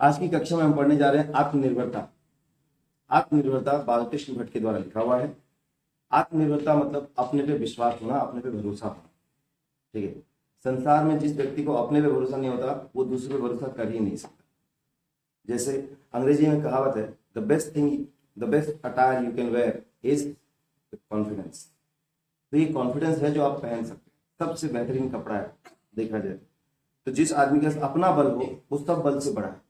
आज की कक्षा में हम पढ़ने जा रहे हैं आत्मनिर्भरता। आत्मनिर्भरता बालकृष्ण भट्ट के द्वारा लिखा हुआ है। आत्मनिर्भरता मतलब अपने पे विश्वास होना, अपने पे भरोसा होना। ठीक है, संसार में जिस व्यक्ति को अपने पे भरोसा नहीं होता वो दूसरे पे भरोसा कर ही नहीं सकता। जैसे अंग्रेजी में कहावत है, the best attire you can wear is confidence. तो ये कॉन्फिडेंस है जो आप पहन सकते हैं, सबसे बेहतरीन कपड़ा है देखा जाए तो। जिस आदमी के पास अपना बल हो वो सब बल से बड़ा है।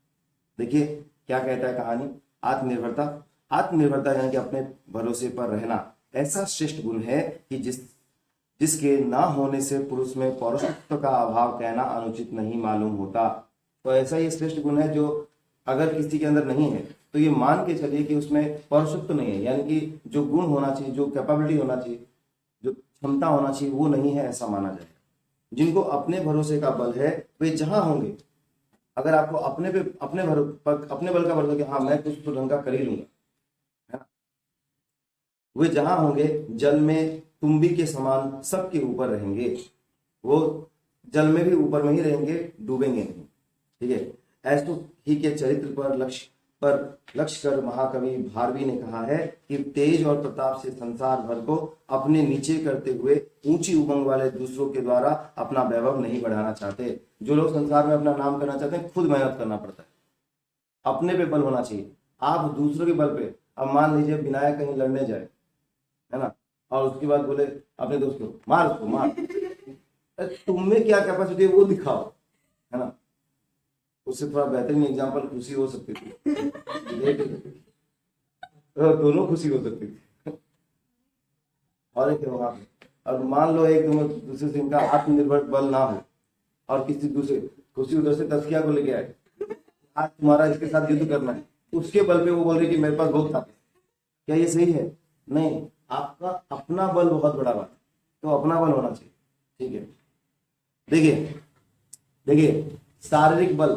देखिए क्या कहता है कहानी। आत्मनिर्भरता यानी कि अपने भरोसे पर रहना ऐसा श्रेष्ठ गुण है कि जिसके ना होने से पुरुष में पौरुषत्व का अभाव कहना अनुचित नहीं मालूम होता। तो ऐसा ये श्रेष्ठ गुण है जो अगर किसी के अंदर नहीं है तो ये मान के चलिए कि उसमें पौरुषत्व नहीं है, यानी कि जो गुण होना चाहिए, जो कैपेबिलिटी होना चाहिए, जो क्षमता होना चाहिए वो नहीं है, ऐसा माना जाएगा। जिनको अपने भरोसे का बल है वे जहां होंगे, अगर आपको अपने बल का भरोसा कि हाँ मैं कुछ तो ढंग का कर ही लूंगा, है ना, वे जहां होंगे जल में तुम्बी के समान सबके ऊपर रहेंगे। वो जल में भी ऊपर में ही रहेंगे, डूबेंगे नहीं। ठीक है, ऐसो ही के चरित्र पर लक्ष्य कर महाकवि भारवी ने कहा है कि तेज और प्रताप से संसार भर को अपने नीचे करते हुए ऊंची उमंग वाले दूसरों के द्वारा अपना वैभव नहीं बढ़ाना चाहते। जो लोग संसार में अपना नाम करना चाहते हैं खुद मेहनत करना पड़ता है, अपने पे बल होना चाहिए। आप दूसरों के बल पे, अब मान लीजिए विनायक कहीं लड़ने जाए, है ना, और उसके बाद बोले अपने दोस्त को मार उसको मार, तुम में क्या कैपेसिटी है वो दिखाओ, है ना। उससे थोड़ा बेहतरीन एग्जांपल खुशी हो सकती थी, दोनों खुशी हो सकती थी। और एक वहां पे, और मान लो एक दूसरे से इनका आत्मनिर्भर बल ना हो और किसी दूसरे खुशी उधर से तस्किया को लेके आए, आज तुम्हारा इसके साथ युद्ध करना है, उसके बल पे वो बोल रहे कि मेरे पास बहुत था। क्या ये सही है? नहीं, आपका अपना बल बहुत बड़ा बात है, तो अपना बल होना चाहिए। ठीक है, देखिए शारीरिक बल,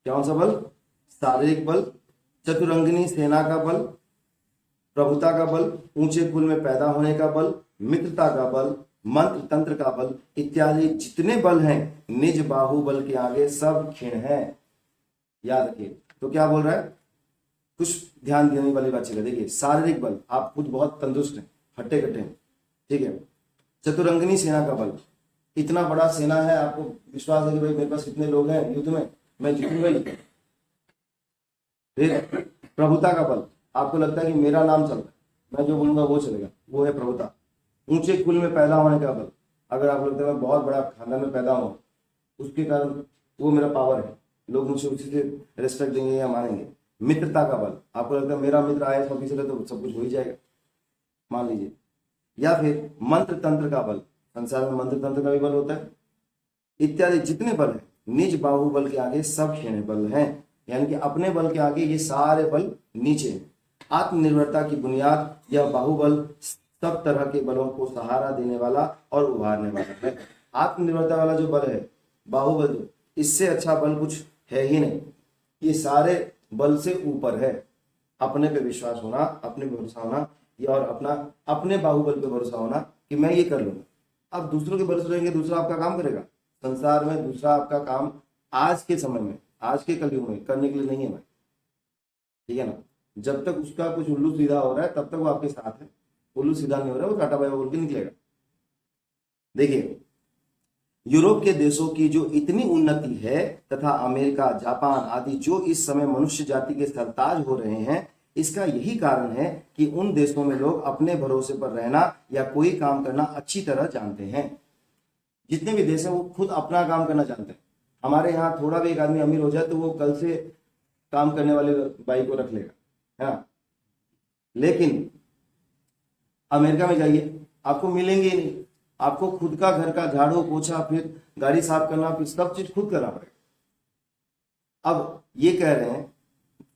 कौन सा बल? शारीरिक बल, चतुरंगिनी सेना का बल, प्रभुता का बल, ऊंचे कुल में पैदा होने का बल, मित्रता का बल, मंत्र तंत्र का बल इत्यादि जितने बल हैं निज बाहुबल के आगे सब क्षीण हैं। याद रखिए। तो क्या बोल रहा है, कुछ ध्यान देने वाली बात है। देखिए शारीरिक बल, आप खुद बहुत तंदुरुस्त हैं, हट्टे कट्टे हैं, ठीक है। चतुरंगिनी सेना का बल, इतना बड़ा सेना है, आपको विश्वास है कि भाई मेरे पास कितने लोग हैं युद्ध में, मैं जीतूंगा ही। फिर प्रभुता का बल, आपको लगता है कि मेरा नाम चलता है, मैं जो बोलूंगा वो चलेगा, वो है प्रभुता। ऊंचे कुल में पैदा होने का बल, अगर आपको लगता है मैं बहुत बड़ा खानदान में पैदा हूं, उसके कारण वो मेरा पावर है, लोग मुझे उसी से रेस्पेक्ट देंगे या मानेंगे। मित्रता का बल, आपको लगता है मेरा मित्र IAS ऑफिसर है तो सब कुछ हो ही जाएगा, मान लीजिए। या फिर मंत्र तंत्र का बल, संसार में मंत्र तंत्र का भी बल होता है। इत्यादि जितने बल है निज बाहुबल के आगे सब क्षीण बल हैं, यानी कि अपने बल के आगे ये सारे बल नीचे हैं। आत्मनिर्भरता की बुनियाद यह बाहुबल सब तरह के बलों को सहारा देने वाला और उभारने वाला है। आत्मनिर्भरता वाला जो बल है, बाहुबल, इससे अच्छा बल कुछ है ही नहीं। ये सारे बल से ऊपर है। अपने पे विश्वास होना, अपने पे भरोसा होना, या और अपने बाहुबल पे भरोसा होना कि मैं ये कर लूंगा। अब दूसरों के भरोसे रहेंगे, दूसरा आपका काम करेगा संसार में, दूसरा आपका काम आज के समय में, आज के कलयुग में करने के लिए नहीं है भाई, ठीक है ना। जब तक उसका कुछ उल्लू सीधा हो रहा है तब तक वो आपके साथ है, उल्लू सीधा नहीं हो रहा है वो टाटा बाय बोल के निकलेगा। देखिए यूरोप के देशों की जो इतनी उन्नति है तथा अमेरिका, जापान आदि जो इस समय मनुष्य जाति के सरताज हो रहे हैं, इसका यही कारण है कि उन देशों में लोग अपने भरोसे पर रहना या कोई काम करना अच्छी तरह जानते हैं। जितने भी देश हैं वो खुद अपना काम करना जानते हैं। हमारे यहाँ थोड़ा भी एक आदमी अमीर हो जाए तो वो कल से काम करने वाले भाई को रख लेगा, है ना। लेकिन अमेरिका में जाइए, आपको मिलेंगे ही नहीं। आपको खुद का घर का झाड़ू पोछा, फिर गाड़ी साफ करना, फिर सब चीज खुद करना पड़ेगा। अब ये कह रहे हैं,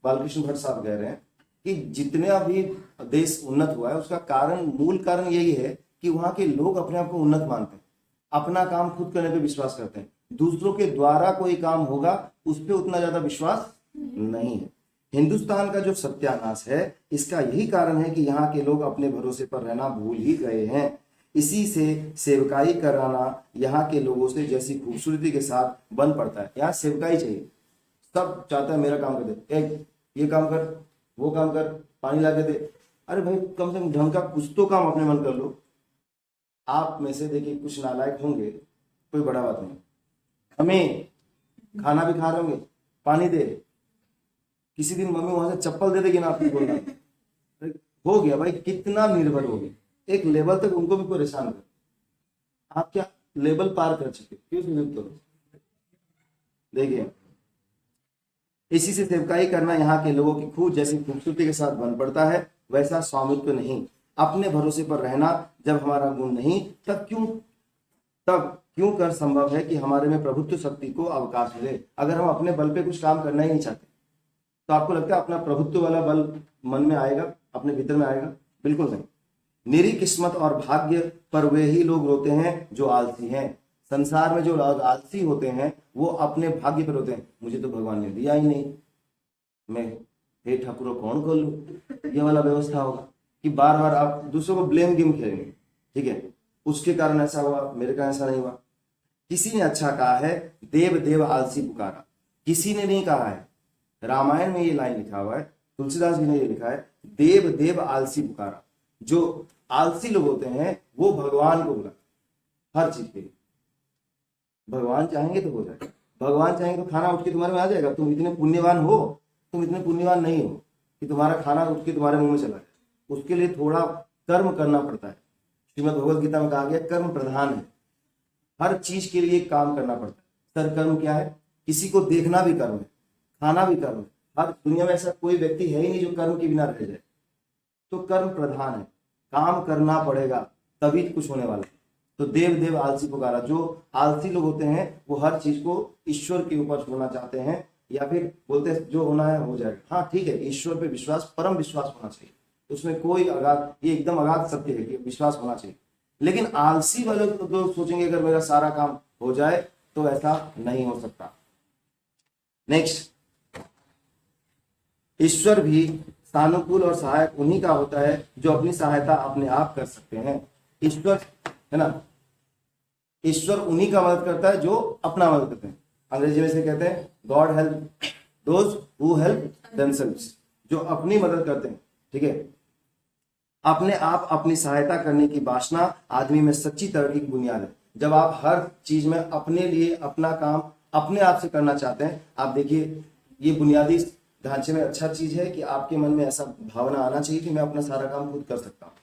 बालकृष्ण भट्ट साहब कह रहे हैं कि जितने अभी देश उन्नत हुआ है उसका कारण, मूल कारण यही है कि वहां के लोग अपने आप को उन्नत मानते हैं, अपना काम खुद करने पे विश्वास करते हैं। दूसरों के द्वारा कोई काम होगा उस पर उतना ज्यादा विश्वास नहीं है। हिंदुस्तान का जो सत्यानाश है इसका यही कारण है कि यहाँ के लोग अपने भरोसे पर रहना भूल ही गए हैं। इसी से सेवकाई कराना यहाँ के लोगों से जैसी खूबसूरती के साथ बन पड़ता है। यहाँ सेवकाई चाहिए, सब चाहता है मेरा काम कर दे, एक ये काम कर, वो काम कर, पानी ला के दे। अरे भाई कम से कम ढंग का कुछ तो काम अपने मन कर लो। आप में से देखिए कुछ नालायक होंगे, कोई बड़ा बात नहीं, हमें खाना भी खा रहे होंगे, पानी दे, किसी दिन मम्मी वहां से चप्पल दे देगी ना, आपको बोलना हो गया भाई, कितना निर्भर हो गए, एक लेवल तक उनको भी परेशान कर। आप क्या लेवल पार कर चुके, क्यों स्वीप करो। देखिए इसी से सेवकाई करना यहाँ के लोगों की खूब जैसी खूबसूरती के साथ बन पड़ता है, वैसा स्वामित्व नहीं। अपने भरोसे पर रहना जब हमारा गुण नहीं, तब क्यों कर संभव है कि हमारे में प्रभुत्व शक्ति को अवकाश मिले। अगर हम अपने बल पे कुछ काम करना ही नहीं चाहते तो आपको लगता है अपना प्रभुत्व वाला बल मन में आएगा, अपने भीतर में आएगा? बिल्कुल नहीं। मेरी किस्मत और भाग्य पर वे ही लोग रोते हैं जो आलसी हैं। संसार में जो लोग आलसी होते हैं वो अपने भाग्य पर होते हैं, मुझे तो भगवान ने दिया ही नहीं, मैं हे ठाकुर कौन कर लूं। ये वाला व्यवस्था होगा कि बार बार आप दूसरों को ब्लेम गेम खेलेंगे, ठीक है, उसके कारण ऐसा हुआ, मेरे कारण ऐसा नहीं हुआ। किसी ने अच्छा कहा है, देव देव आलसी पुकारा, किसी ने नहीं कहा है। रामायण में ये लाइन लिखा हुआ है, तुलसीदास जी ने ये लिखा है, देव देव आलसी पुकारा। जो आलसी लोग होते हैं वो भगवान को बुलाते हर चीज के लिए। भगवान चाहेंगे तो हो जाएगा, भगवान चाहेंगे तो खाना उठ के तुम्हारे में आ जाएगा। तुम इतने पुण्यवान हो, तुम इतने पुण्यवान नहीं हो कि तुम्हारा खाना उठ के तुम्हारे मुंह में चला जाए। उसके लिए थोड़ा कर्म करना पड़ता है। श्रीमद् भगवद गीता में कहा गया कर्म प्रधान है, हर चीज के लिए काम करना पड़ता है। सर कर्म क्या है? किसी को देखना भी कर्म है, खाना भी कर्म है। हर दुनिया में ऐसा कोई व्यक्ति है ही नहीं जो कर्म के बिना रह जाए। तो कर्म प्रधान है, काम करना पड़ेगा तभी कुछ होने वाला है। तो देव देव आलसी पुकारा, जो आलसी लोग होते हैं वो हर चीज को ईश्वर के ऊपर छोड़ना चाहते हैं, या फिर बोलते हैं जो होना है हो जाएगा। हाँ ठीक है, ईश्वर पे विश्वास, परम विश्वास होना चाहिए, उसमें कोई अगाध, ये एकदम अगाध सत्य है कि विश्वास होना चाहिए। लेकिन आलसी वाले तो सोचेंगे अगर मेरा सारा काम हो जाए तो ऐसा नहीं हो सकता। नेक्स्ट, ईश्वर भी सानुकूल और सहायक उन्हीं का होता है जो अपनी सहायता अपने आप कर सकते हैं। ईश्वर है ना, ईश्वर उन्हीं का मदद करता है जो अपना मदद करते हैं। अंग्रेजी में से कहते हैं God help those who help themselves, जो अपनी मदद करते हैं, ठीक है। अपने आप अपनी सहायता करने की वासना आदमी में सच्ची तरक्की की बुनियाद है। जब आप हर चीज में अपने लिए अपना काम अपने आप से करना चाहते हैं, आप देखिए ये बुनियादी ढांचे में अच्छा चीज है कि आपके मन में ऐसा भावना आना चाहिए कि मैं अपना सारा काम खुद कर सकता हूँ,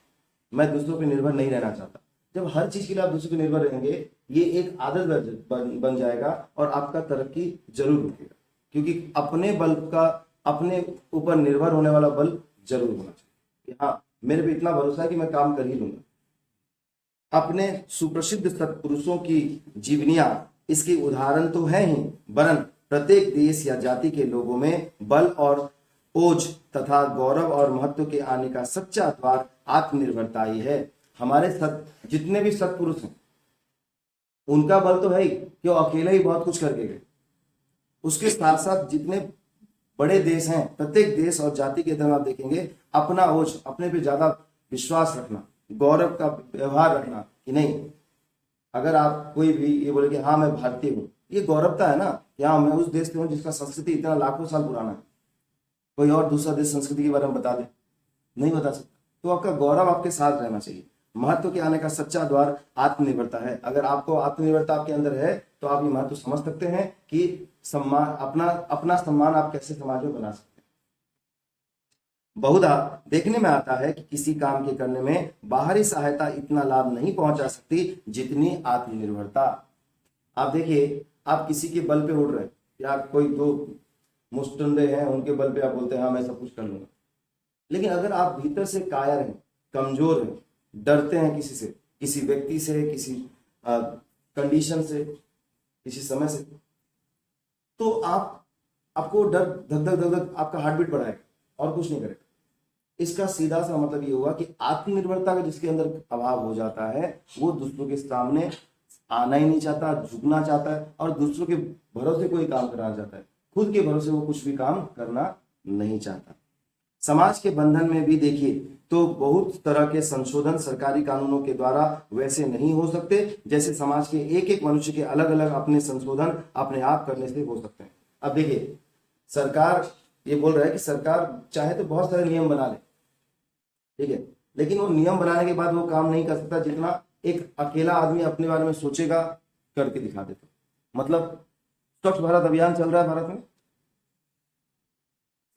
मैं दूसरों पर निर्भर नहीं रहना चाहता। जब हर चीज के लिए आप दूसरों पर निर्भर रहेंगे, ये एक आदत बन जाएगा और आपका तरक्की जरूर रुकेगा, क्योंकि अपने बल का, अपने ऊपर निर्भर होने वाला बल जरूर होना चाहिए। हाँ मेरे पे इतना भरोसा है कि मैं काम कर ही लूंगा। अपने सुप्रसिद्ध सत्पुरुषों की जीवनियां इसके उदाहरण तो है ही, वरन प्रत्येक देश या जाति के लोगों में बल और ओज तथा गौरव और महत्व के आने का सच्चा द्वार आत्मनिर्भरता ही है। हमारे जितने भी सत्पुरुष हैं उनका बल तो है ही कि वो अकेले ही बहुत कुछ करके गए। उसके साथ साथ जितने बड़े देश हैं, प्रत्येक देश और जाति के तरह आप देखेंगे अपना ओज, अपने पे ज्यादा विश्वास रखना, गौरव का व्यवहार रखना कि नहीं, अगर आप कोई भी ये बोले कि हाँ मैं भारतीय हूँ, ये गौरवता है ना कि हाँ मैं उस देश से हूँ जिसका संस्कृति इतना लाखों साल पुराना है। कोई और दूसरा देश संस्कृति के बारे में बता दे, नहीं बता सकता। तो आपका गौरव आपके साथ रहना चाहिए। महत्व के आने का सच्चा द्वार आत्मनिर्भरता है। अगर आपको आत्मनिर्भरता आपके अंदर है तो आप ये महत्व समझ सकते हैं कि सम्मान, अपना सम्मान आप कैसे समाज में बना सकते हैं। बहुधा देखने में आता है कि किसी काम के करने में बाहरी सहायता इतना लाभ नहीं पहुंचा सकती जितनी आत्मनिर्भरता। आप देखिए, आप किसी के बल पे उड़ रहे हैं, या कोई दो मुस्टंडे हैं उनके बल पे आप बोलते हैं हाँ मैं सब कुछ कर लूंगा। लेकिन अगर आप भीतर से कायर हैं, कमजोर हैं, डरते हैं किसी से, किसी व्यक्ति से, किसी कंडीशन से, किसी समय से, तो आपको डर धक धक धक धक आपका हार्ट बीट बढ़ाएगा और कुछ नहीं करेगा। इसका सीधा सा मतलब ये हुआ कि आत्मनिर्भरता का जिसके अंदर अभाव हो जाता है वो दूसरों के सामने आना ही नहीं चाहता, झुकना चाहता है और दूसरों के भरोसे कोई काम कराना चाहता है, खुद के भरोसे वो कुछ भी काम करना नहीं चाहता। समाज के बंधन में भी देखिए तो बहुत तरह के संशोधन सरकारी कानूनों के द्वारा वैसे नहीं हो सकते जैसे समाज के एक एक मनुष्य के अलग अलग अपने संशोधन अपने आप करने से हो सकते हैं। अब देखिए, सरकार ये बोल रहा है कि सरकार चाहे तो बहुत सारे नियम बना ले, ठीक है, लेकिन वो नियम बनाने के बाद वो काम नहीं कर सकता जितना एक अकेला आदमी अपने बारे में सोचेगा, करके दिखा देता। मतलब स्वच्छ भारत अभियान चल रहा है भारत में,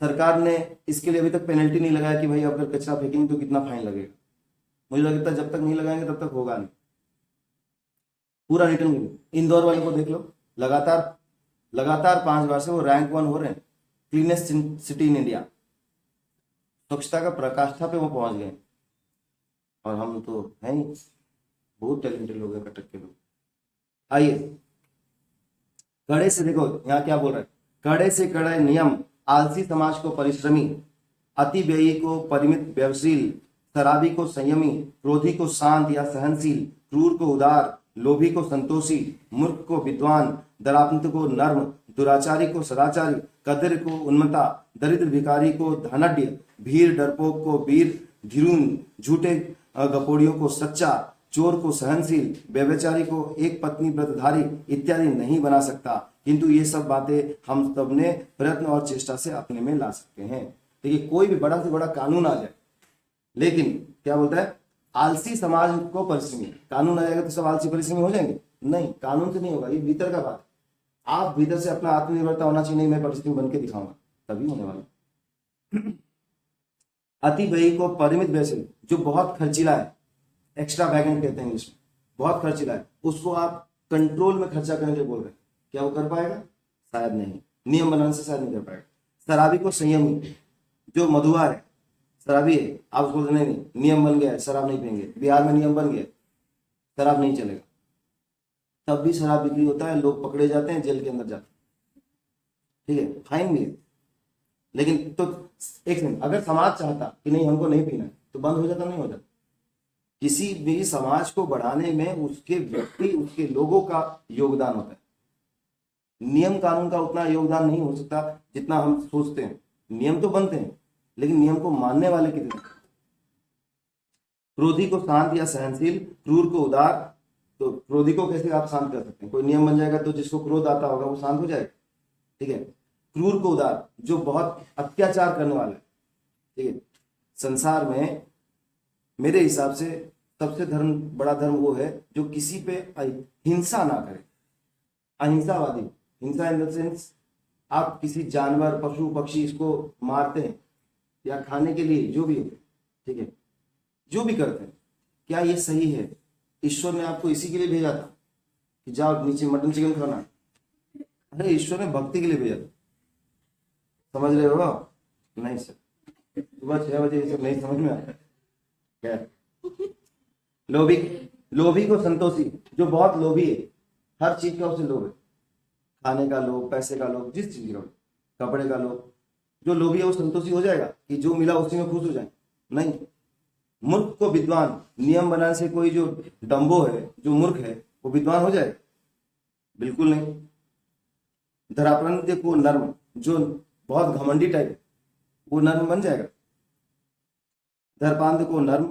सरकार ने इसके लिए अभी तक पेनल्टी नहीं लगाया कि भाई अगर कचरा फेंकेंगे तो कितना फाइन लगेगा। मुझे लगता है जब तक नहीं लगाएंगे तब तक होगा नहीं। पूरा रिटर्न इंदौर वाले को देख लो, लगातार 5 बार से वो रैंक 1 हो रहे हैं, क्लीनेस्ट सिटी इन इंडिया, स्वच्छता का प्रकाष्ठा पे वो पहुंच गए। और हम तो हैं ही बहुत टैलेंटेड लोग हैं, कटक के लोग। आइए कड़े से देखो यहाँ क्या बोल रहा है, कड़े से कड़े नियम आलसी समाज को परिश्रमी, अति व्ययी को परिमित व्यवशील, शराबी को संयमी, क्रोधी को शांत या सहनशील, क्रूर को उदार, लोभी को संतोषी, मूर्ख को विद्वान, दरापंत को नर्म, दुराचारी को सदाचारी, कदर को उन्मत्ता, दरिद्र भिखारी को धनाढ्य, भीड़ डरपोक को वीर, धीरून झूठे गपोड़ियों को सच्चा, चोर को सहनशील, व्यभिचारी को एक पत्नी व्रतधारी इत्यादि नहीं बना सकता। किंतु ये सब बातें हम सब ने प्रयत्न और चेष्टा से अपने में ला सकते हैं। देखिए कोई भी बड़ा से बड़ा कानून आ जाए, लेकिन क्या बोलता है, आलसी समाज को परिश्रमी, कानून आ जाएगा तो सब आलसी परिश्रमी हो जाएंगे? नहीं, कानून से नहीं होगा, ये भीतर का बात है। आप भीतर से अपना आत्मनिर्भरता होना चाहिए, नहीं मैं परिश्रमी बन के दिखाऊंगा, तभी होने वाला। अति व्ययी को परिमित व्यय, जो बहुत खर्चीला है, एक्स्ट्रा वैगेंट कहते हैं इंग्लिश में, बहुत खर्चीला है, उसको आप कंट्रोल में खर्चा करने के लिए बोल रहे हैं। क्या वो कर पाएगा? शायद नहीं, नियम बनाने से शायद नहीं कर पाएगा। शराबी को संयमी, जो मधुआर है, शराबी है, आप उसको नहीं नियम बन गया है शराब नहीं पिएंगे, बिहार में नियम बन गया शराब नहीं चलेगा, तब भी शराब बिक्री होता है, लोग पकड़े जाते हैं, जेल के अंदर जाते हैं, ठीक है, फाइन भी है। लेकिन तो एक सेकंड, अगर समाज चाहता कि नहीं हमको नहीं पीना तो बंद हो जाता? नहीं हो जाता। किसी भी समाज को बढ़ाने में उसके व्यक्ति, उसके लोगों का योगदान होता है। नियम कानून का उतना योगदान नहीं हो सकता जितना हम सोचते हैं। नियम तो बनते हैं, लेकिन नियम को मानने वाले कितने? क्रोधी को शांत या सहनशील, क्रूर को उदार। तो क्रोधी को कैसे आप शांत कर सकते हैं? कोई नियम बन जाएगा तो जिसको क्रोध आता होगा वो शांत हो जाएगा, ठीक है। क्रूर को उदार, जो बहुत अत्याचार करने वाला है, ठीक है। संसार में मेरे हिसाब से सबसे बड़ा धर्म वो है जो किसी पे हिंसा ना करे, अहिंसावादी। हिंसा इन द सेंस आप किसी जानवर, पशु पक्षी इसको मारते हैं या खाने के लिए, जो भी हो, ठीक है, जो भी करते हैं, क्या ये सही है? ईश्वर ने आपको इसी के लिए भेजा था कि जाओ नीचे मटन चिकन खाना? अरे ईश्वर ने भक्ति के लिए भेजा था, समझ रहे हो? नहीं सर, सुबह 6 बजे ये सब नहीं समझ में आता। खैर, लोभी को संतोषी, जो बहुत लोभी है, हर चीज का उसे लोभ है, खाने का लोभ, पैसे का लोभ, जिस चीज का, कपड़े का लोभ। जो लोभी है वो संतोषी हो जाएगा कि जो मिला उसी में खुश हो जाए? नहीं। मूर्ख को विद्वान, नियम बनाने से कोई जो डम्बो है, जो मूर्ख है, वो विद्वान हो जाए? बिल्कुल नहीं। धरापंत को नर्म, जो बहुत घमंडी टाइप, वो नर्म बन जाएगा? धरपांध को नर्म,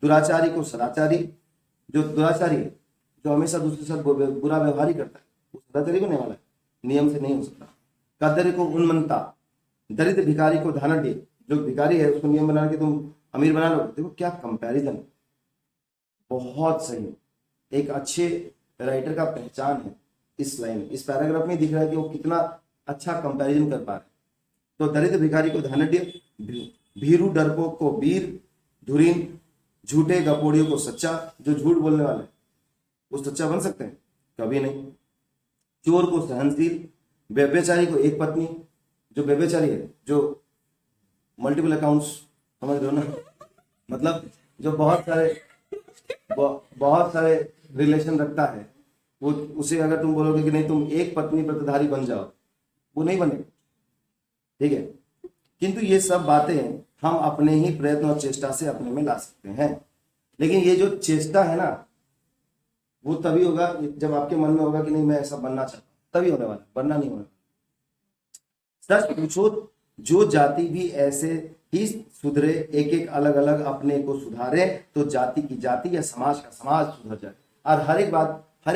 दुराचारी को सदाचारी, जो दुराचारी है, जो हमेशा दूसरे के साथ बुरा व्यवहार ही करता है, वो सदाचारी बनने वाला है? नियम से नहीं हो सकता। कदर को उन्मत्ता, दरिद्र भिखारी को धनाढ्य, जो भिखारी है उसको नियम बना के तुम अमीर बना लो। देखो क्या कंपैरिजन, बहुत सही। एक अच्छे राइटर का पहचान है इस लाइन, इस पैराग्राफ में दिख रहा है कि वो कितना अच्छा कंपैरिजन कर पा रहे हैं। तो दरिद्र भिखारी को धनाढ्य, भीरू डरपोक को वीर, धुरीन झूठे गपोड़ियों को सच्चा, जो झूठ बोलने वाले वो सच्चा बन सकते हैं? कभी नहीं। चोर को सहनशील, व्यभिचारी को एक पत्नी, जो व्यभिचारी है, जो मल्टीपल अकाउंट्स, समझ रहे हो ना, मतलब जो बहुत सारे रिलेशन रखता है, वो उसे अगर तुम बोलोगे कि नहीं तुम एक पत्नी व्रतधारी बन जाओ, वो नहीं बनेगा, ठीक है। किंतु ये सब बातें हम अपने ही प्रयत्न और चेष्टा से अपने में ला सकते हैं। लेकिन ये जो चेष्टा है ना, वो तभी होगा जब आपके मन में होगा कि नहीं मैं ऐसा बनना चाहता हूं, तभी होने वाला, वरना नहीं होने वाला। सच पूछो, जो जाति भी ऐसे ही सुधरे, एक एक अलग अलग अपने को सुधारे, तो जाति की जाति या समाज का समाज सुधर जाए। और हर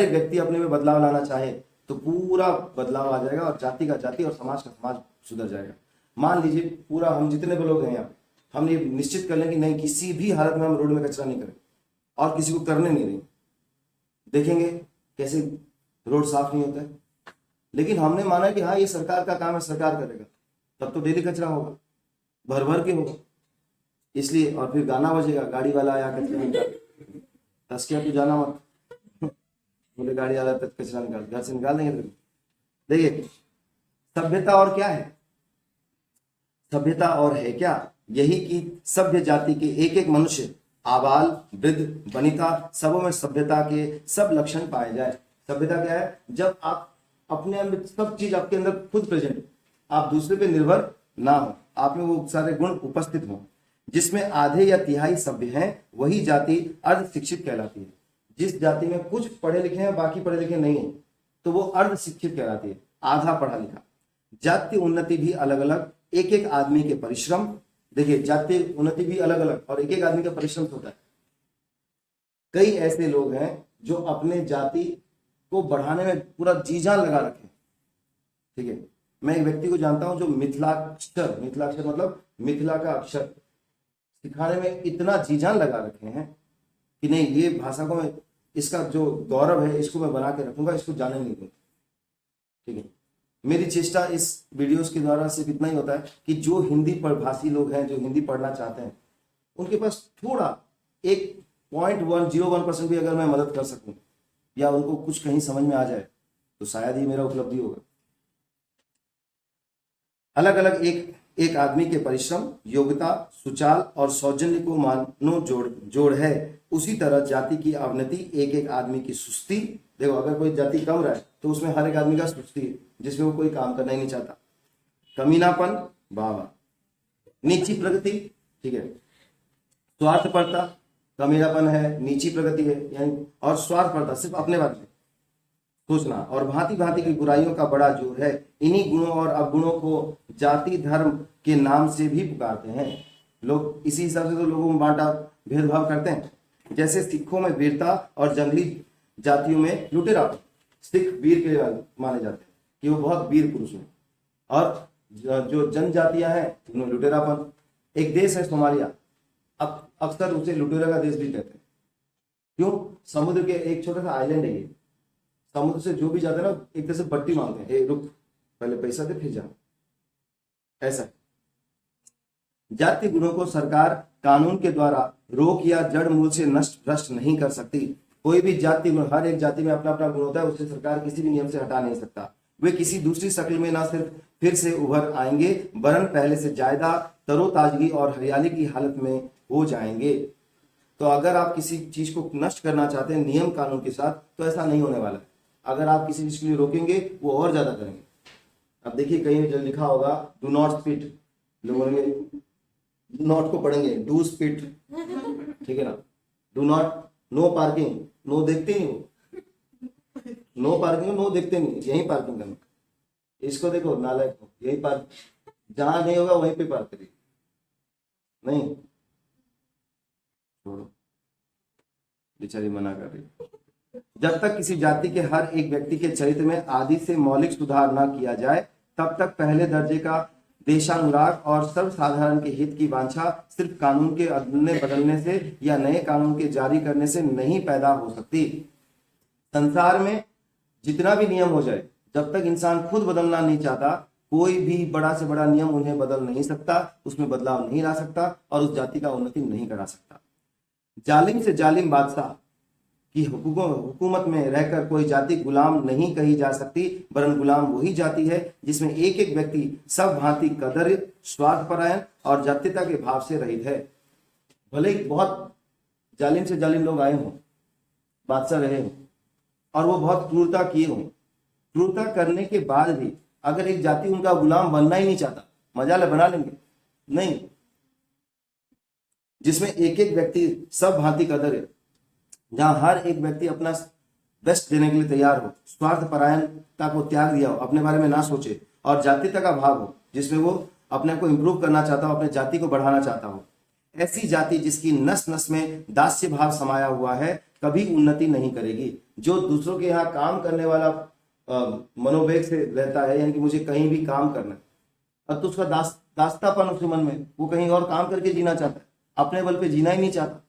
एक व्यक्ति अपने में बदलाव लाना चाहे तो पूरा बदलाव आ जाएगा और जाति का जाति और समाज का समाज सुधर जाएगा। मान लीजिए पूरा हम जितने भी लोग हैं यहाँ पे, हम ये निश्चित कर लें कि नहीं, किसी भी हालत में हम रोड में कचरा नहीं करें और किसी को करने नहीं देंगे। देखेंगे कैसे रोड साफ नहीं होता है। लेकिन हमने माना कि हाँ ये सरकार का काम है, सरकार करेगा, तब तो डेली कचरा होगा, भर भर के होगा। इसलिए और फिर गाना बजेगा, गाड़ी वाला आया कचरा निकाल, दस क्या तू जाना मत, बोले गाड़ी वाला तक कचरा निकाल, घर से निकाल देंगे। देखिए सभ्यता और क्या है, सभ्यता और है क्या, यही कि सभ्य जाति के एक एक मनुष्य, आबाल वृद्ध वनिता, सबों में सभ्यता के सब लक्षण पाए जाए। सभ्यता क्या है, जब आप अपने अंदर सब चीज आपके अंदर खुद प्रेजेंट हो, आप दूसरे पे निर्भर ना हो, आप में वो सारे गुण उपस्थित हो। जिसमें आधे या तिहाई सभ्य हैं वही जाति अर्ध शिक्षित कहलाती है। जिस जाति में कुछ पढ़े लिखे हैं बाकी पढ़े लिखे नहीं है तो वो अर्ध शिक्षित कहलाती है, आधा पढ़ा लिखा। जाति उन्नति भी अलग अलग, एक एक आदमी के परिश्रम, देखिए जाति उन्नति भी अलग अलग और एक एक आदमी का परिश्रम होता है। कई ऐसे लोग हैं जो अपने जाति को बढ़ाने में पूरा जी जान लगा रखे, ठीक है। मैं एक व्यक्ति को जानता हूं जो मिथिलाक्षर मतलब मिथिला का अक्षर सिखाने में इतना जी जान लगा रखे हैं कि नहीं, ये भाषा को मैं, इसका जो गौरव है इसको मैं बना के रखूंगा, इसको जाने नहीं दूंगा, ठीक है। मेरी चेष्टा इस वीडियोस के द्वारा सिर्फ इतना ही होता है कि जो हिंदी भाषी लोग हैं, जो हिंदी पढ़ना चाहते हैं, उनके पास थोड़ा 1.101% भी अगर मैं मदद कर सकूं या उनको कुछ कहीं समझ में आ जाए तो शायद ही मेरा उपलब्धि होगा। अलग अलग एक आदमी के परिश्रम, योग्यता, सुचाल और सौजन्य को मानो जोड़ है, उसी तरह जाति की अवनति एक एक आदमी की सुस्ती। देखो अगर कोई जाति कम रहा है तो उसमें हर एक आदमी का सुस्ती है, जिसमें वो कोई काम करना ही नहीं चाहता। कमीनापन, वाह, नीची प्रगति, ठीक है, स्वार्थपरता, कमीनापन है, नीची प्रगति है यानी, और स्वार्थपरता सिर्फ अपने बारे में सोचना, और भांति भांति की बुराइयों का बड़ा जोर है। इन्हीं गुणों और अवगुणों को जाति धर्म के नाम से भी पुकारते हैं लोग। इसी हिसाब से तो लोगों में बांटा भेदभाव करते हैं। जैसे सिखों में वीरता और जंगली जातियों में लुटेरा। सिख वीर के माने जाते हैं कि वो बहुत वीर पुरुष हैं, और जो जनजातियां हैं उनमें लुटेरापन। एक देश है सोमालिया, अब अक्सर उसे लुटेरा का देश भी कहते हैं। क्यों? समुद्र के एक छोटा सा आइलैंड है ये, समुद्र से जो भी जाते हैं ना एक तरह से बट्टी मांगते हैं, ए रुक पहले पैसा दे फिर जा, ऐसा। जाति गुणों को सरकार कानून के द्वारा रोक या जड़ मूल से नष्ट भ्रष्ट नहीं कर सकती। कोई भी जाति में, हर एक जाति में अपना अपना गुण होता है, उसे सरकार किसी भी नियम से हटा नहीं सकता। वे किसी दूसरी शक्ल में ना सिर्फ फिर से उभर आएंगे वरन पहले से ज्यादा तरोताजगी और हरियाली की हालत में हो जाएंगे। तो अगर आप किसी चीज को नष्ट करना चाहते हैं नियम कानून के साथ तो ऐसा नहीं होने वाला है। अगर आप किसी चीज के लिए रोकेंगे वो और ज्यादा करेंगे। अब देखिए कहीं जो लिखा होगा डू नॉट स्पीट, लोग बोलेंगे नॉट को पढ़ेंगे डू स्पीट, ठीक है ना। Do not, no parking, no देखते नहीं हो, नो पार्किंग, नो देखते नहीं, यही पार्किंग करना। इसको देखो नालायक हो, यही पार्क, जहां नहीं होगा वहीं पे पार्क करिए, नहीं छोड़ो, बेचारी मना कर रही। जब तक किसी जाति के हर एक व्यक्ति के चरित्र में आदि से मौलिक सुधार न किया जाए तब तक पहले दर्जे का देशानुराग और सर्वसाधारण के हित की वांछा सिर्फ कानून के अदलने बदलने से या नए कानून के जारी करने से नहीं पैदा हो सकती। संसार में जितना भी नियम हो जाए, जब तक इंसान खुद बदलना नहीं चाहता, कोई भी बड़ा से बड़ा नियम उन्हें बदल नहीं सकता, उसमें बदलाव नहीं ला सकता और उस जाति का उन्नति नहीं करा सकता। जालिम से जालिम बादशाह की हुकूमत में रहकर कोई जाति गुलाम नहीं कही जा सकती, वरन गुलाम वही जाति है जिसमें एक एक व्यक्ति सब भांति कदर, स्वार्थपरायण और जातीयता के भाव से रहित है। भले ही बहुत जालिम से जालिम लोग आए हों, बादशाह रहे हों और वो बहुत क्रूरता किए हों, क्रूरता करने के बाद भी अगर एक जाति उनका गुलाम बनना ही नहीं चाहता, मजा बना लेंगे नहीं। जिसमें एक एक व्यक्ति सब भांति कदर है, जहां हर एक व्यक्ति अपना बेस्ट देने के लिए तैयार हो, स्वार्थ परायणता को त्याग दिया हो, अपने बारे में ना सोचे, और जातीयता का भाव हो जिसमें वो अपने को इंप्रूव करना चाहता हो, अपने जाति को बढ़ाना चाहता हो। ऐसी जाति जिसकी नस नस में दास्य भाव समाया हुआ है कभी उन्नति नहीं करेगी। जो दूसरों के यहाँ काम करने वाला मनोवेग से रहता है, यानी कि मुझे कहीं भी काम करना है, अब तो उसका दास्तापन उसके मन में, वो कहीं और काम करके जीना चाहता है, अपने बल पे जीना ही नहीं चाहता।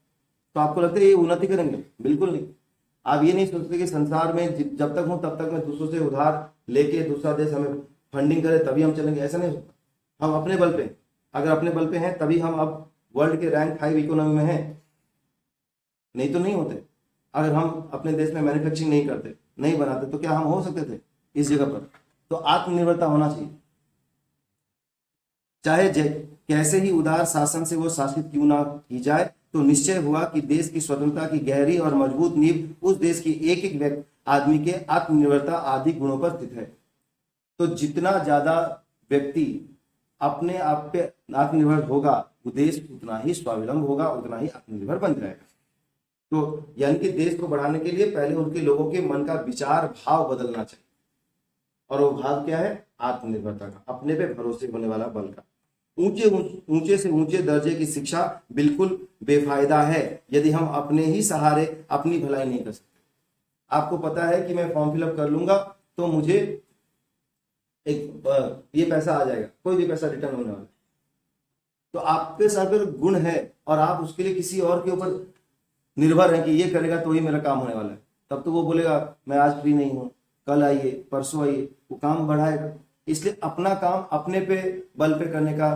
तो आपको लगता है ये उन्नति करेंगे? बिल्कुल नहीं। आप ये नहीं सोचते कि संसार में जब तक हूं तब तक मैं दूसरों से उधार लेके दूसरा देश हमें फंडिंग करे तभी हम चलेंगे, ऐसा नहीं होता। हम अपने बल पे, अगर अपने बल पे हैं तभी हम अब वर्ल्ड के रैंक 5 इकोनॉमी में हैं, नहीं तो नहीं होते। अगर हम अपने देश में मैन्युफैक्चरिंग नहीं करते, नहीं बनाते, तो क्या हम हो सकते थे इस जगह पर? तो आत्मनिर्भरता होना चाहिए, चाहे कैसे ही उदार शासन से वो शासित क्यों ना की जाए। तो निश्चय हुआ कि देश की स्वतंत्रता की गहरी और मजबूत नींव उस देश की एक एक व्यक्ति आदमी के आत्मनिर्भरता आदि गुणों पर स्थित है। तो जितना ज्यादा व्यक्ति अपने आप पे आत्मनिर्भर होगा, वो देश उतना ही स्वावलंबी होगा, उतना ही आत्मनिर्भर बन जाएगा। तो यानी कि देश को बढ़ाने के लिए पहले उनके लोगों के मन का विचार भाव बदलना चाहिए, और वो भाव क्या है? आत्मनिर्भरता का, अपने पे भरोसे होने वाला बल का। ऊंचे से ऊंचे दर्जे की शिक्षा बिल्कुल बेफायदा है यदि हम अपने ही सहारे अपनी भलाई नहीं कर सकते। आपको पता है कि मैं फॉर्म फिलअप कर लूंगा तो मुझे एक ये पैसा आ जाएगा, कोई भी पैसा रिटर्न होने वाला, तो आपके साथ अगर गुण है और आप उसके लिए किसी और के ऊपर निर्भर हैं कि ये करेगा तो ही मेरा काम होने वाला है, तब तो वो बोलेगा मैं आज फ्री नहीं हूं, कल आइए, परसों आइए, वो काम बढ़ाएगा। इसलिए अपना काम अपने पे बल पे करने का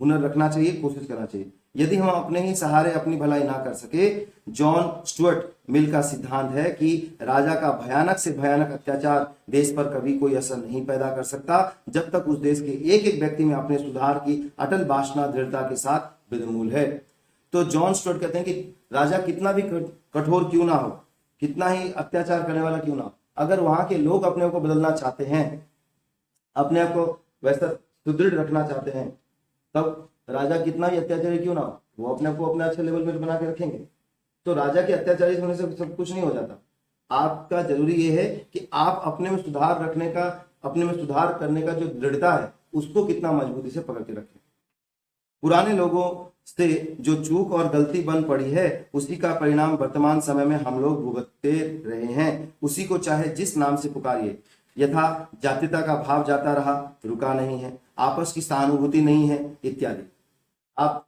हुनर रखना चाहिए, कोशिश करना चाहिए। यदि हम अपने ही सहारे अपनी भलाई ना कर सके, जॉन स्टुअर्ट मिल का सिद्धांत है कि राजा का भयानक से भयानक अत्याचार देश पर कभी कोई असर नहीं पैदा कर सकता जब तक उस देश के एक एक व्यक्ति में अपने सुधार की अटल वासना दृढ़ता के साथ विदमूल है। तो जॉन स्टुअर्ट कहते हैं कि राजा कितना भी कठोर क्यों ना हो, कितना ही अत्याचार करने वाला क्यों ना हो, अगर वहां के लोग अपने आप को बदलना चाहते हैं, अपने आप को वैसा सुदृढ़ रखना चाहते हैं, तब राजा कितना भी अत्याचारी क्यों ना हो, वो अपने आप को अपने अच्छे लेवल में बना के रखेंगे। तो राजा के अत्याचारी होने से सब कुछ नहीं हो जाता। आपका जरूरी ये है कि आप अपने में सुधार रखने का, अपने में सुधार करने का जो दृढ़ता है उसको कितना मजबूती से पकड़ के रखें। पुराने लोगों से जो चूक और गलती बन पड़ी है उसी का परिणाम वर्तमान समय में हम लोग भुगतते रहे हैं। उसी को चाहे जिस नाम से पुकारिए, यथा जातीयता का भाव जाता रहा, रुका नहीं है, आपस की सहानुभूति नहीं है, इत्यादि। आप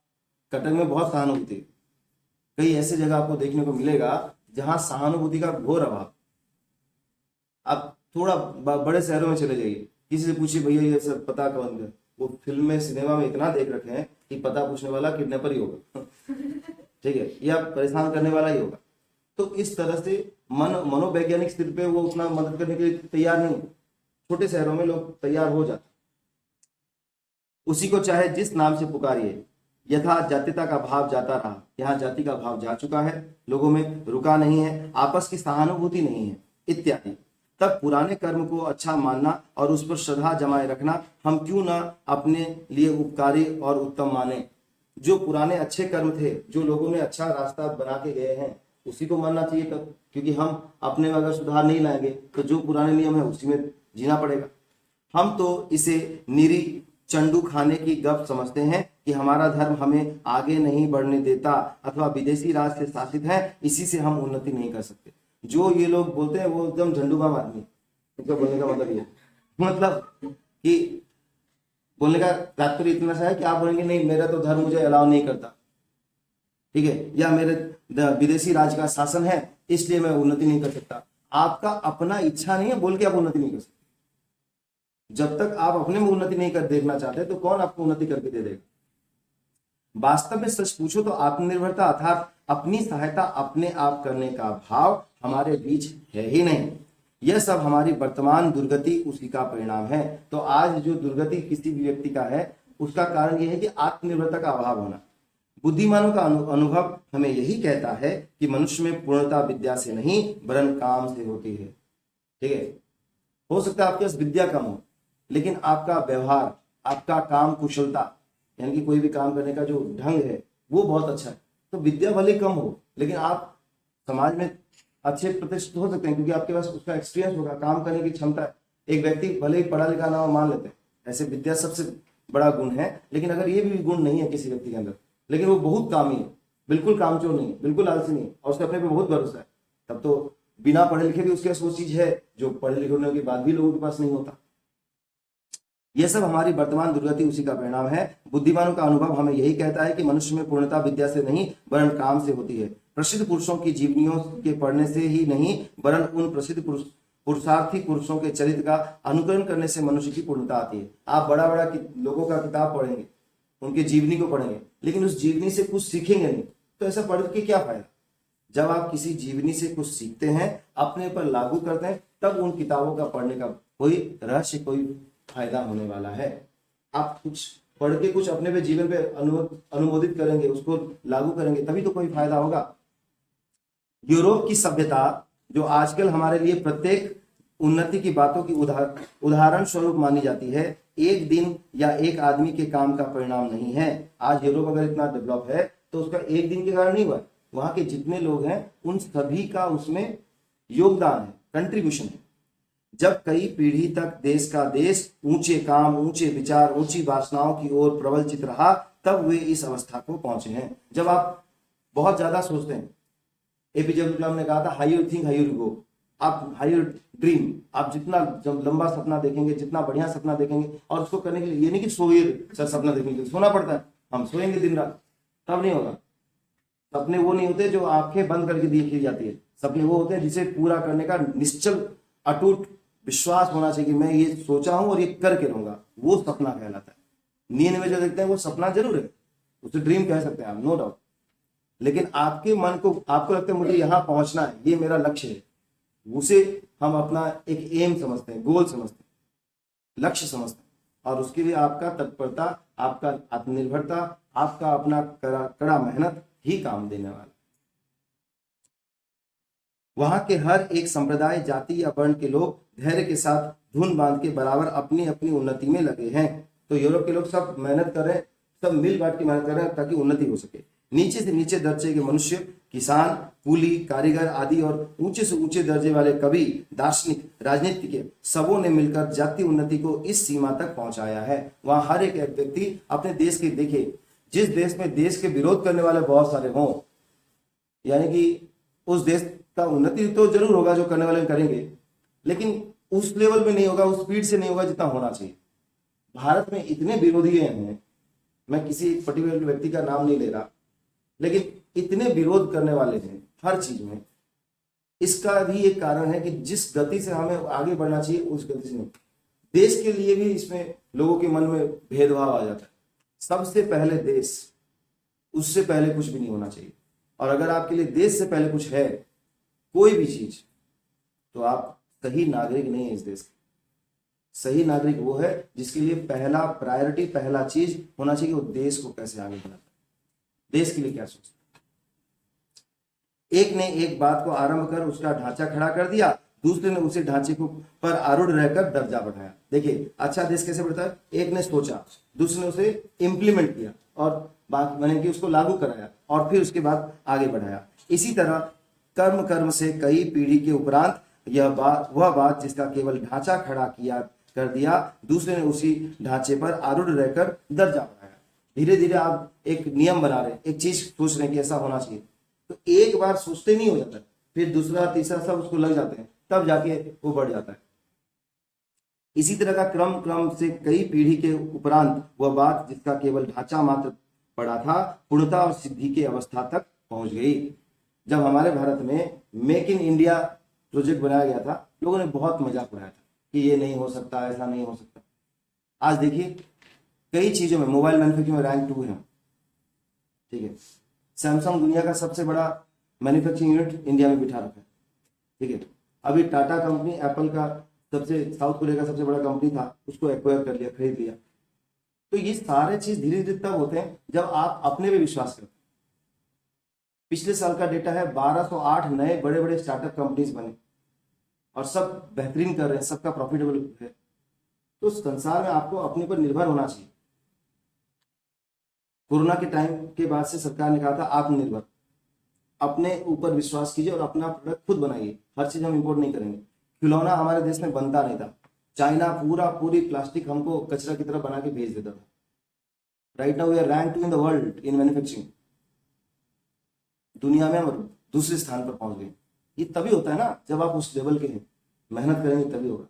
कटक में बहुत सहानुभूति, कई ऐसे जगह आपको देखने को मिलेगा जहां सहानुभूति का घोर अभाव। आप थोड़ा बड़े शहरों में चले जाइए, किसी से पूछिए भैया ये सब पता कौन है, वो फिल्म में सिनेमा में इतना देख रखे हैं कि पता पूछने वाला किडनैपर ही होगा ठीक है, या परेशान करने वाला ही होगा। तो इस तरह से मनोवैज्ञानिक स्थिति पे वो उतना मदद करने के लिए तैयार नहीं। छोटे शहरों में लोग तैयार हो जाते। उसी को चाहे जिस नाम से पुकारिए, यथा जातीयता का भाव जाता रहा, यहाँ जाति का भाव जा चुका है लोगों में, रुका नहीं है, आपस की सहानुभूति नहीं है, इत्यादि। तब पुराने कर्म को अच्छा मानना और उस पर श्रद्धा जमाए रखना हम क्यों ना अपने लिए उपकारी और उत्तम माने। जो पुराने अच्छे कर्म थे, जो लोगों ने अच्छा रास्ता बना के गए हैं, उसी को मानना चाहिए तब, क्योंकि हम अपने में अगर सुधार नहीं लाएंगे तो जो पुराने नियम है उसी में जीना पड़ेगा। हम तो इसे निरी चंडू खाने की गप समझते हैं कि हमारा धर्म हमें आगे नहीं बढ़ने देता अथवा विदेशी राज से शासित है, इसी से हम उन्नति नहीं कर सकते। जो ये लोग बोलते हैं वो एकदम झंडूबाम आदमी। इनका बोलने का मतलब ये, मतलब कि बोलने का तात्पर्य इतना सा है कि आप बोलेंगे नहीं मेरा तो धर्म मुझे अलाउ नहीं करता, ठीक है, या मेरे विदेशी राज का शासन है इसलिए मैं उन्नति नहीं कर सकता। आपका अपना इच्छा नहीं है बोल के आप उन्नति नहीं कर सकते। जब तक आप अपने में उन्नति नहीं कर देखना चाहते तो कौन आपको उन्नति करके दे देगा। वास्तव में सच पूछो तो आत्मनिर्भरता अर्थात अपनी सहायता अपने आप करने का भाव हमारे बीच है ही नहीं। यह सब हमारी वर्तमान दुर्गति उसी का परिणाम है। तो आज जो दुर्गति किसी भी व्यक्ति का है उसका कारण यह है कि आत्मनिर्भरता का अभाव होना। बुद्धिमानों का अनुभव हमें यही कहता है कि मनुष्य में पूर्णता विद्या से नहीं वरन काम से होती है। ठीक है, हो सकता है आपके पास विद्या कम हो लेकिन आपका व्यवहार, आपका काम कुशलता, यानी कि कोई भी काम करने का जो ढंग है वो बहुत अच्छा है। तो विद्या भले कम हो लेकिन आप समाज में अच्छे प्रतिष्ठित हो सकते हैं क्योंकि आपके पास उसका एक्सपीरियंस होगा, काम करने की क्षमता है। एक व्यक्ति भले ही पढ़ा लिखा ना हो मान लेते हैं, ऐसे विद्या सबसे बड़ा गुण है, लेकिन अगर ये भी गुण नहीं है किसी व्यक्ति के अंदर लेकिन वो बहुत कामी है, बिल्कुल कामचोर नहीं है, बिल्कुल आलसी नहीं है और उसके अपने पे बहुत भरोसा है, तब तो बिना पढ़े लिखे भी उसके पास वो चीज है जो पढ़े लिखे होने के बाद भी लोगों के पास नहीं होता। यह सब हमारी वर्तमान दुर्गति उसी का परिणाम है। बुद्धिमानों का अनुभव हमें यही कहता है कि मनुष्य में पूर्णता विद्या से नहीं वरन काम से होती है। प्रसिद्ध पुरुषों की जीवनियों के पढ़ने से ही नहीं वरन उन प्रसिद्ध पुरुषार्थी पुरुषों के चरित्र का अनुकरण करने से मनुष्य की पूर्णता आती है। आप बड़ा बड़ा लोगों का किताब पढ़ेंगे, उनके जीवनी को पढ़ेंगे, लेकिन उस जीवनी से कुछ सीखेंगे नहीं, तो ऐसा पढ़ के क्या फायदा। जब आप किसी जीवनी से कुछ सीखते हैं, अपने पर लागू करते हैं, तब उन किताबों का पढ़ने का कोई रहस्य, कोई फायदा होने वाला है। आप कुछ पढ़ के कुछ अपने पे जीवन पे अनुमोदित करेंगे, उसको लागू करेंगे, तभी तो कोई फायदा होगा। यूरोप की सभ्यता जो आजकल हमारे लिए प्रत्येक उन्नति की बातों की उदाहरण स्वरूप मानी जाती है, एक दिन या एक आदमी के काम का परिणाम नहीं है। आज यूरोप अगर इतना डेवलप है तो उसका एक दिन के कारण नहीं हुआ, वहां के जितने लोग हैं उन सभी का उसमें योगदान है, कंट्रीब्यूशन है। जब कई पीढ़ी तक देश का देश ऊंचे काम, ऊंचे विचार, ऊंची वासनाओं की ओर प्रबलचित रहा, तब वे इस अवस्था को पहुंचे हैं। जब आप बहुत ज्यादा सोचते हैं, एपीजे अब्दुल कलाम ने कहा था हायर थिंक हायर गो, आप हायर ड्रीम, आप जितना लंबा सपना देखेंगे, जितना बढ़िया सपना देखेंगे, और उसको करने के लिए ये नहीं कि सोइए सर सपना देखने के लिए सोना पड़ता है, हम सोएंगे दिन रात तब नहीं होगा। सपने वो नहीं होते जो आंखें बंद करके देखी जाती है, सपने वो होते हैं जिसे पूरा करने का निश्चल अटूट विश्वास होना चाहिए कि मैं ये सोचा हूं और ये करके रहूंगा, वो सपना कहलाता है। नींद में जो देखते हैं वो सपना जरूर है, उसे ड्रीम कह सकते हैं आप, नो डाउट, लेकिन आपके मन को, आपको लगता है मुझे यहां पहुंचना है, ये मेरा लक्ष्य है, उसे हम अपना एक एम समझते हैं, गोल समझते हैं, लक्ष्य समझते हैं, और उसके लिए आपका तत्परता, आपका आत्मनिर्भरता, आपका अपना कड़ा मेहनत ही काम देने वाला। वहां के हर एक संप्रदाय, जाति या वर्ण के लोग धैर्य के साथ धुन बांध के बराबर अपनी अपनी उन्नति में लगे हैं। तो यूरोप के लोग सब मेहनत कर रहे हैं, सब मिल बांट के मेहनत कर रहे हैं ताकि उन्नति हो सके। नीचे से नीचे दर्जे के मनुष्य, किसान, कूली, कारीगर आदि और ऊंचे से ऊंचे दर्जे वाले कवि, दार्शनिक, राजनीतिज्ञ, सबों ने मिलकर जातीय उन्नति को इस सीमा तक पहुंचाया है। वहां हर एक व्यक्ति अपने देश के देखे, जिस देश में देश के विरोध करने वाले बहुत सारे हों, यानी कि उस देश का उन्नति तो जरूर होगा जो करने वाले करेंगे, लेकिन उस लेवल में नहीं होगा, उस स्पीड से नहीं होगा जितना होना चाहिए। भारत में इतने विरोधी हैं, मैं किसी पर्टिकुलर व्यक्ति का नाम नहीं ले रहा, लेकिन इतने विरोध करने वाले हैं हर चीज में। इसका भी एक कारण है कि जिस गति से हमें आगे बढ़ना चाहिए उस गति से नहीं, देश के लिए भी इसमें लोगों के मन में भेदभाव आ जाता है। सबसे पहले देश, उससे पहले कुछ भी नहीं होना चाहिए। और अगर आपके लिए देश से पहले कुछ है, कोई भी चीज, तो आप सही नागरिक नहीं है इस देश के। सही नागरिक वो है जिसके लिए पहला प्रायोरिटी, पहला चीज होना चाहिए कि वो देश को कैसे आगे बढ़ाता है, देश के लिए क्या सोचता है। एक ने एक बात को आरंभ कर उसका ढांचा खड़ा कर दिया, दूसरे ने उसे ढांचे को पर आरूढ़ रहकर दर्जा बढ़ाया। देखिए अच्छा देश कैसे बढ़ता है, एक ने सोचा, दूसरे ने उसे इंप्लीमेंट किया और बात मैंने कि उसको लागू कराया और फिर उसके बाद आगे बढ़ाया। इसी तरह कर्म से कई पीढ़ी के उपरांत वह बात जिसका केवल ढांचा खड़ा किया कर दिया, दूसरे ने उसी ढांचे पर आरूढ़ रहकर दर्जा बढ़ाया। धीरे धीरे आप एक नियम बना रहे हैं, एक चीज सोच रहे हैं कि ऐसा होना चाहिए, तो एक बार सोचते नहीं हो जाता, फिर दूसरा तीसरा सब उसको लग जाते हैं, तब जाके वो बढ़ जाता है। इसी तरह का क्रम से कई पीढ़ी के उपरांत वह बात जिसका केवल ढांचा मात्र पड़ा था, पूर्णता और सिद्धि की अवस्था तक पहुंच गई। जब हमारे भारत में मेक इन इंडिया प्रोजेक्ट बनाया गया था, लोगों ने बहुत मजाक उड़ाया था कि ये नहीं हो सकता, ऐसा नहीं हो सकता। आज देखिए कई चीजों में, मोबाइल मैन्युफैक्चरिंग में रैंक 2 है, ठीक है। सैमसंग दुनिया का सबसे बड़ा मैन्युफैक्चरिंग यूनिट इंडिया में बिठा रखा है, ठीक है। अभी टाटा कंपनी, एप्पल का सबसे, साउथ कोरिया का सबसे बड़ा कंपनी था, उसको एक्वायर कर लिया, खरीद लिया। तो ये सारे चीज धीरे धीरे तब होते हैं जब आप अपने पे विश्वास करते हैं। पिछले साल का डेटा है 1208 नए बड़े बड़े स्टार्टअप कंपनीज बने और सब बेहतरीन कर रहे हैं, सबका प्रॉफिटेबल है। तो संसार में आपको अपने पर निर्भर होना चाहिए। कोरोना के टाइम के बाद से सरकार ने कहा था आत्मनिर्भर, अपने ऊपर विश्वास कीजिए और अपना प्रोडक्ट खुद बनाइए, हर चीज हम इंपोर्ट नहीं करेंगे। खिलौना हमारे देश में बनता नहीं था, चाइना पूरी प्लास्टिक हमको कचरा की तरह बना के भेज देता था। Right now we are rank 2 in the world in manufacturing, दुनिया में हम दूसरे स्थान पर पहुंच गए। ये तभी होता है ना जब आप उस लेवल के हैं, मेहनत करेंगे तभी होगा।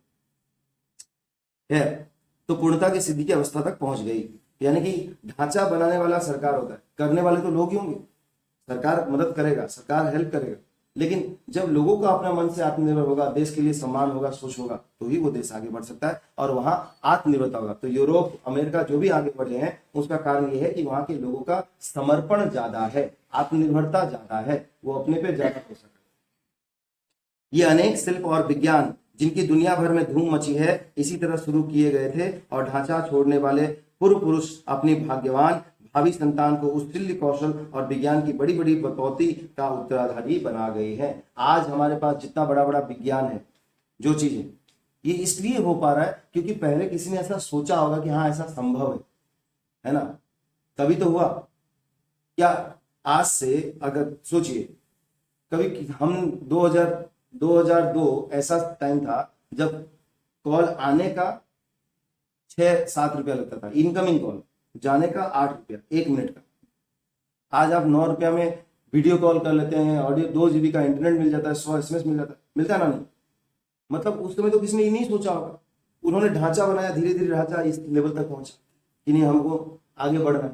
है तो पूर्णता की सिद्धि की अवस्था तक पहुंच गई, यानी कि ढांचा बनाने वाला सरकार होता है, करने वाले तो लोग ही होंगे। सरकार मदद करेगा, सरकार हेल्प करेगा, लेकिन जब लोगों का अपना मन से आत्मनिर्भर होगा, देश के लिए सम्मान होगा, सोच होगा, तो ही वो देश आगे बढ़ सकता है और वहां आत्मनिर्भरता होगा। तो यूरोप, अमेरिका जो भी आगे बढ़े हैं उसका कारण ये है कि वहां के लोगों का समर्पण ज्यादा है, आत्मनिर्भरता ज्यादा है, वो अपने पे ज्यादा हो सकता है। ये अनेक शिल्प और विज्ञान जिनकी दुनिया भर में धूम मची है, इसी तरह शुरू किए गए थे और ढांचा छोड़ने वाले पूर्व पुरुष अपनी भाग्यवान भावी संतान को उस तुल्य कौशल और विज्ञान की बड़ी बड़ी बपौती का उत्तराधारी बना गए हैं। आज हमारे पास जितना बड़ा बड़ा विज्ञान है, जो चीजें, ये इसलिए हो पा रहा है क्योंकि पहले किसी ने ऐसा सोचा होगा कि हाँ ऐसा संभव है ना, तभी तो हुआ। क्या आज से अगर सोचिए, कभी हम 2002 ऐसा टाइम था जब कॉल आने का 6-7 रुपया लगता था, इनकमिंग कॉल, जाने का 8 रुपया 1 मिनट का। आज आप 9 रुपया में वीडियो कॉल कर लेते हैं, ऑडियो 2 GB का इंटरनेट मिल जाता है, 100 SMS मिल जाता है, मिलता है ना नहीं? मतलब उस समय तो किसी ने ये नहीं सोचा होगा, उन्होंने ढांचा बनाया, धीरे धीरे ढांचा इस लेवल तक पहुंचा कि नहीं हमको आगे बढ़ना है।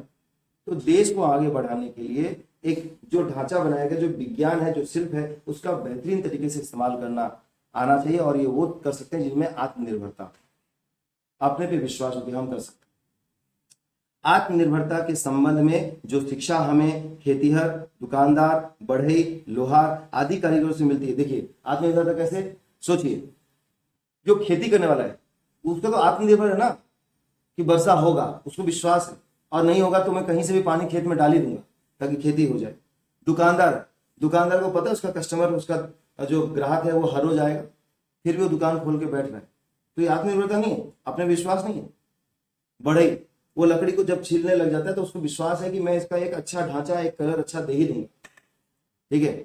तो देश को आगे बढ़ाने के लिए एक जो ढांचा बनाया गया, जो विज्ञान है, जो शिल्प है, उसका बेहतरीन तरीके से इस्तेमाल करना आना चाहिए। और ये वो कर सकते हैं जिनमें आत्मनिर्भरता, अपने पे विश्वास हो कि हम कर सकते हैं। आत्मनिर्भरता के संबंध में जो शिक्षा हमें खेतीहर, दुकानदार, बढ़ई, लोहार आदि कारीगरों से मिलती है। देखिए आत्मनिर्भरता कैसे, सोचिए जो खेती करने वाला है उसका तो आत्मनिर्भर है ना कि वर्षा होगा, उसको विश्वास है, और नहीं होगा तो मैं कहीं से भी पानी खेत में डाल ही दूंगा ताकि खेती हो जाए। दुकानदार को पता है उसका कस्टमर, उसका जो ग्राहक है वो हर रोज आएगा, फिर भी वो दुकान खोल के बैठ रहा है, तो ये आत्मनिर्भरता नहीं है, अपने विश्वास नहीं है। बढ़ई, वो लकड़ी को जब छीलने लग जाता है तो उसको विश्वास है कि मैं इसका एक अच्छा ढांचा, एक कलर अच्छा दे ही दूंगा, ठीक है,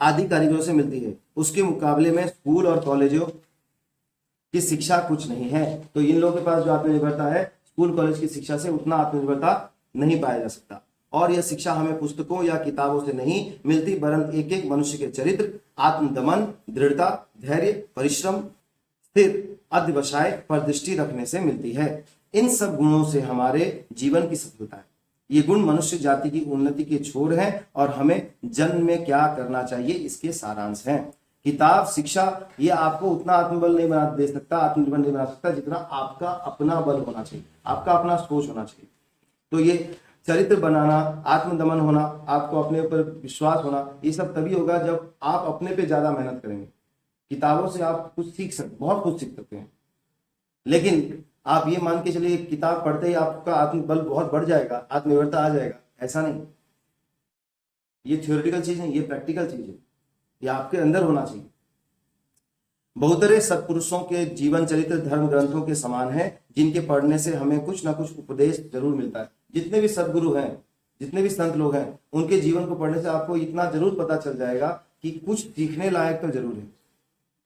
आदि कारीगरों से मिलती है। उसके मुकाबले में स्कूल और कॉलेजों की शिक्षा कुछ नहीं है। तो इन लोगों के पास जो आत्मनिर्भरता है, स्कूल कॉलेज की शिक्षा से उतना आत्मनिर्भरता नहीं पाया जा सकता। और यह शिक्षा हमें पुस्तकों या किताबों से नहीं मिलती, वरन एक एक मनुष्य के चरित्र, आत्मदमन, दृढ़ता, धैर्य, परिश्रम, स्थिर अध्यवसाय पर दृष्टि रखने से मिलती है। इन सब गुणों से हमारे जीवन की सफलता है। ये गुण मनुष्य जाति की उन्नति के छोर हैं और हमें जन्म में क्या करना चाहिए इसके सारांश हैं। किताब, शिक्षा ये आपको उतना आत्मबल नहीं बना दे सकता, आत्मनिर्भर नहीं बना सकता जितना आपका अपना बल होना चाहिए, आपका अपना सोच होना चाहिए। तो ये चरित्र बनाना, आत्मदमन होना, आपको अपने ऊपर विश्वास होना, ये सब तभी होगा जब आप अपने पे ज्यादा मेहनत करेंगे। किताबों से आप कुछ सीख सकते, बहुत कुछ सीख सकते हैं, लेकिन आप ये मान के चलिए किताब पढ़ते ही आपका आत्मबल बहुत बढ़ जाएगा, आत्मनिर्भरता आ जाएगा, ऐसा नहीं। ये थ्योरेटिकल चीज नहीं, ये प्रैक्टिकल चीज है, ये आपके अंदर होना चाहिए। बहुतरे सत्पुरुषों के जीवन चरित्र धर्म ग्रंथों के समान है, जिनके पढ़ने से हमें कुछ ना कुछ उपदेश जरूर मिलता है। जितने भी सदगुरु हैं, जितने भी संत लोग हैं, उनके जीवन को पढ़ने से आपको इतना जरूर पता चल जाएगा कि कुछ सीखने लायक तो जरूर है,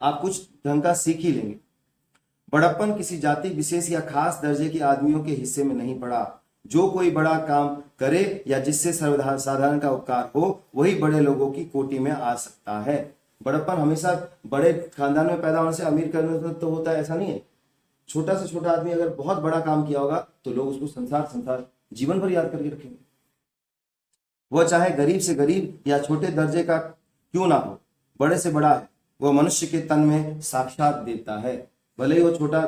आप कुछ ढंग का सीख ही लेंगे। बड़प्पन किसी जाति विशेष या खास दर्जे के आदमियों के हिस्से में नहीं पड़ा। जो कोई बड़ा काम करे या जिससे साधारण का उपकार हो, वही बड़े लोगों की कोटि में आ सकता है। बड़प्पन हमेशा बड़े खानदान में पैदा होने से, अमीर करने से तो होता है, ऐसा नहीं है। छोटा से छोटा आदमी अगर बहुत बड़ा काम किया होगा तो लोग उसको संसार जीवन भर याद करके रखेंगे। वह चाहे गरीब से गरीब या छोटे दर्जे का क्यों ना हो, बड़े से बड़ा है, वह मनुष्य के तन में साक्षात देवता है। भले ही वो छोटा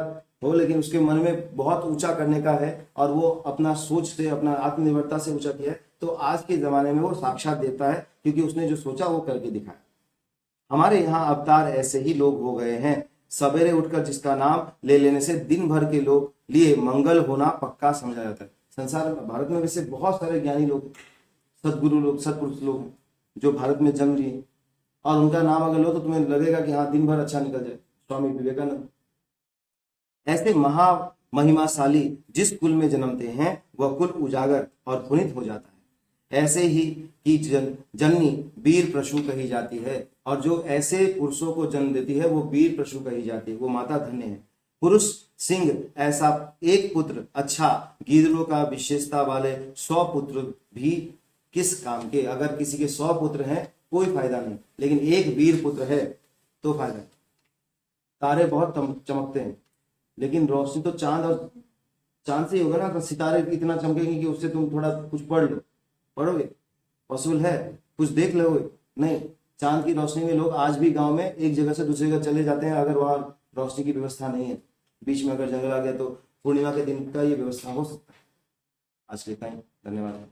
हो, लेकिन उसके मन में बहुत ऊंचा करने का है और वो अपना सोच से, अपना आत्मनिर्भरता से ऊंचा किया है, तो आज के जमाने में वो साक्षात देवता है, क्योंकि उसने जो सोचा वो करके दिखाया। हमारे यहाँ अवतार ऐसे ही लोग हो गए हैं। सवेरे उठकर जिसका नाम ले लेने से दिन भर के लोग लिए मंगल होना पक्का समझा जाता है। संसार में, भारत में वैसे बहुत सारे ज्ञानी लोग, सदगुरु लोग, सत्पुरुष लोग हैं जो भारत में जन्म लिए, और उनका नाम अगर लो तो तुम्हें लगेगा कि हाँ दिन भर अच्छा निकल जाए। स्वामी विवेकानंद, ऐसे महा महिमाशाली जिस कुल में जन्मते हैं वह कुल उजागर और पुनित हो जाता है। ऐसे ही की जननी वीर प्रशु कही जाती है, और जो ऐसे पुरुषों को जन्म देती है वो वीर प्रशु कही जाती है, वो माता धन्य है। पुरुष सिंह ऐसा एक पुत्र अच्छा, गीदड़ों का विशेषता वाले 100 पुत्र भी किस काम के। अगर किसी के 100 पुत्र हैं कोई फायदा नहीं, लेकिन एक वीर पुत्र है तो फायदा है। तारे बहुत चमकते हैं, लेकिन रोशनी तो चांद से ही होगा ना। अगर सितारे इतना चमकेंगे कि उससे तुम थोड़ा कुछ पढ़ लो, पढ़ोगे? पॉसिबल है? कुछ देख लोगे? नहीं। चांद की रोशनी में लोग आज भी गांव में एक जगह से दूसरी जगह चले जाते हैं, अगर वहां रोशनी की व्यवस्था नहीं है, बीच में अगर जंगल आ गया, तो पूर्णिमा के दिन का ये व्यवस्था हो सकता है। आज के टाइम, धन्यवाद।